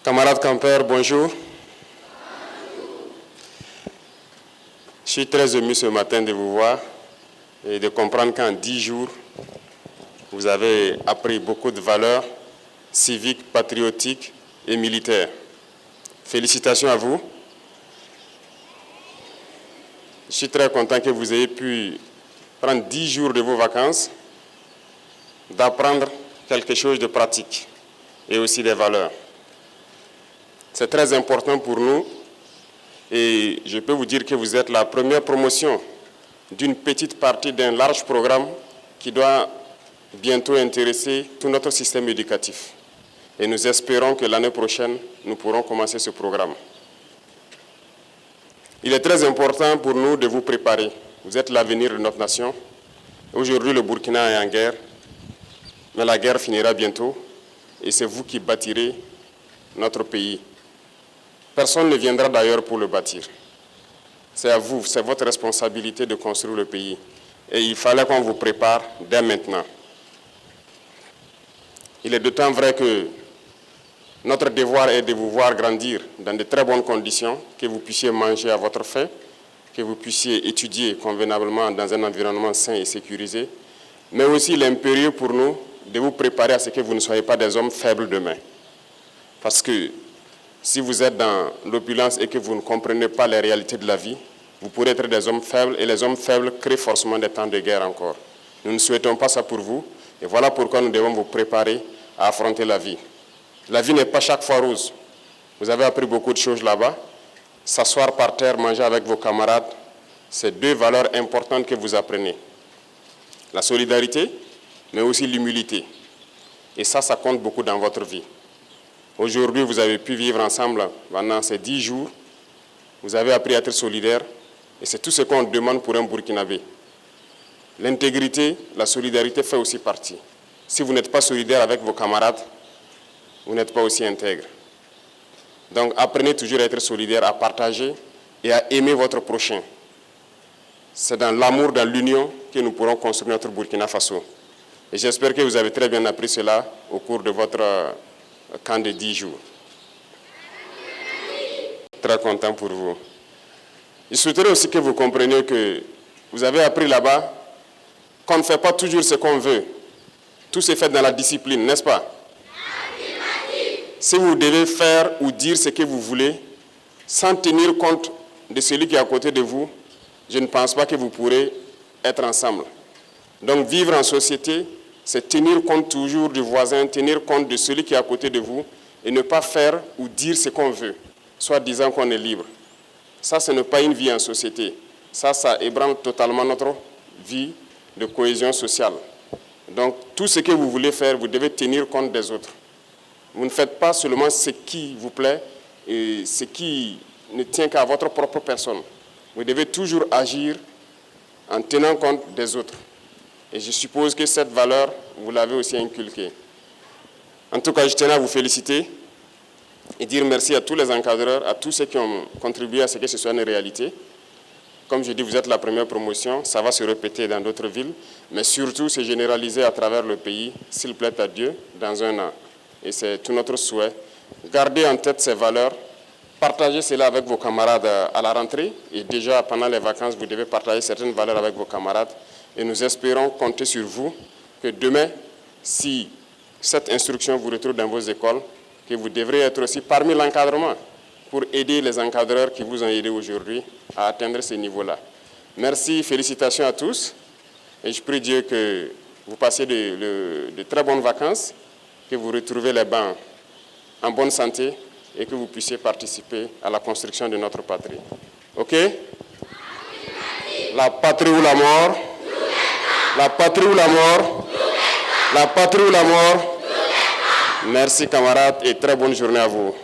Camarades campeurs, bonjour. Je suis très ému ce matin de vous voir et de comprendre qu'en 10 jours, vous avez appris beaucoup de valeurs civiques, patriotiques et militaires. Félicitations à vous. Je suis très content que vous ayez pu prendre 10 jours de vos vacances, d'apprendre quelque chose de pratique et aussi des valeurs. C'est très important pour nous et je peux vous dire que vous êtes la première promotion d'une petite partie d'un large programme qui doit bientôt intéresser tout notre système éducatif. Et nous espérons que l'année prochaine, nous pourrons commencer ce programme. Il est très important pour nous de vous préparer. Vous êtes l'avenir de notre nation. Aujourd'hui, le Burkina est en guerre, mais la guerre finira bientôt et c'est vous qui bâtirez notre pays. Personne ne viendra d'ailleurs pour le bâtir. C'est à vous, c'est votre responsabilité de construire le pays. Et il fallait qu'on vous prépare dès maintenant. Il est d'autant vrai que notre devoir est de vous voir grandir dans de très bonnes conditions, que vous puissiez manger à votre faim, que vous puissiez étudier convenablement dans un environnement sain et sécurisé, mais aussi l'impérieux pour nous de vous préparer à ce que vous ne soyez pas des hommes faibles demain. Parce que si vous êtes dans l'opulence et que vous ne comprenez pas les réalités de la vie, vous pourrez être des hommes faibles et les hommes faibles créent forcément des temps de guerre encore. Nous ne souhaitons pas ça pour vous et voilà pourquoi nous devons vous préparer à affronter la vie. La vie n'est pas chaque fois rose. Vous avez appris beaucoup de choses là-bas. S'asseoir par terre, manger avec vos camarades, c'est deux valeurs importantes que vous apprenez. La solidarité, mais aussi l'humilité. Et ça compte beaucoup dans votre vie. Aujourd'hui, vous avez pu vivre ensemble pendant ces 10 jours. Vous avez appris à être solidaire. Et c'est tout ce qu'on demande pour un Burkinabé. L'intégrité, la solidarité fait aussi partie. Si vous n'êtes pas solidaire avec vos camarades, vous n'êtes pas aussi intègre. Donc apprenez toujours à être solidaire, à partager et à aimer votre prochain. C'est dans l'amour, dans l'union que nous pourrons construire notre Burkina Faso. Et j'espère que vous avez très bien appris cela au cours de votre camp de 10 jours. Très content pour vous. Je souhaiterais aussi que vous compreniez que vous avez appris là-bas qu'on ne fait pas toujours ce qu'on veut. Tout se fait dans la discipline, n'est-ce pas? Si vous devez faire ou dire ce que vous voulez, sans tenir compte de celui qui est à côté de vous, je ne pense pas que vous pourrez être ensemble. Donc vivre en société, c'est tenir compte toujours du voisin, tenir compte de celui qui est à côté de vous et ne pas faire ou dire ce qu'on veut, soit disant qu'on est libre. Ça, ce n'est pas une vie en société. Ça ébranle totalement notre vie de cohésion sociale. Donc tout ce que vous voulez faire, vous devez tenir compte des autres. Vous ne faites pas seulement ce qui vous plaît et ce qui ne tient qu'à votre propre personne. Vous devez toujours agir en tenant compte des autres. Et je suppose que cette valeur, vous l'avez aussi inculquée. En tout cas, je tenais à vous féliciter et dire merci à tous les encadreurs, à tous ceux qui ont contribué à ce que ce soit une réalité. Comme je dis, vous êtes la première promotion, ça va se répéter dans d'autres villes, mais surtout se généraliser à travers le pays, s'il plaît à Dieu, dans un an. Et c'est tout notre souhait. Gardez en tête ces valeurs, partagez cela avec vos camarades à la rentrée, et déjà pendant les vacances, vous devez partager certaines valeurs avec vos camarades. Et nous espérons compter sur vous, que demain, si cette instruction vous retrouve dans vos écoles, que vous devrez être aussi parmi l'encadrement pour aider les encadreurs qui vous ont aidé aujourd'hui à atteindre ce niveau-là. Merci, félicitations à tous. Et je prie Dieu que vous passiez de très bonnes vacances, que vous retrouvez les bancs en bonne santé et que vous puissiez participer à la construction de notre patrie. OK? La patrie ou la mort? La patrie ou la mort? La patrie ou la mort? Merci camarades et très bonne journée à vous.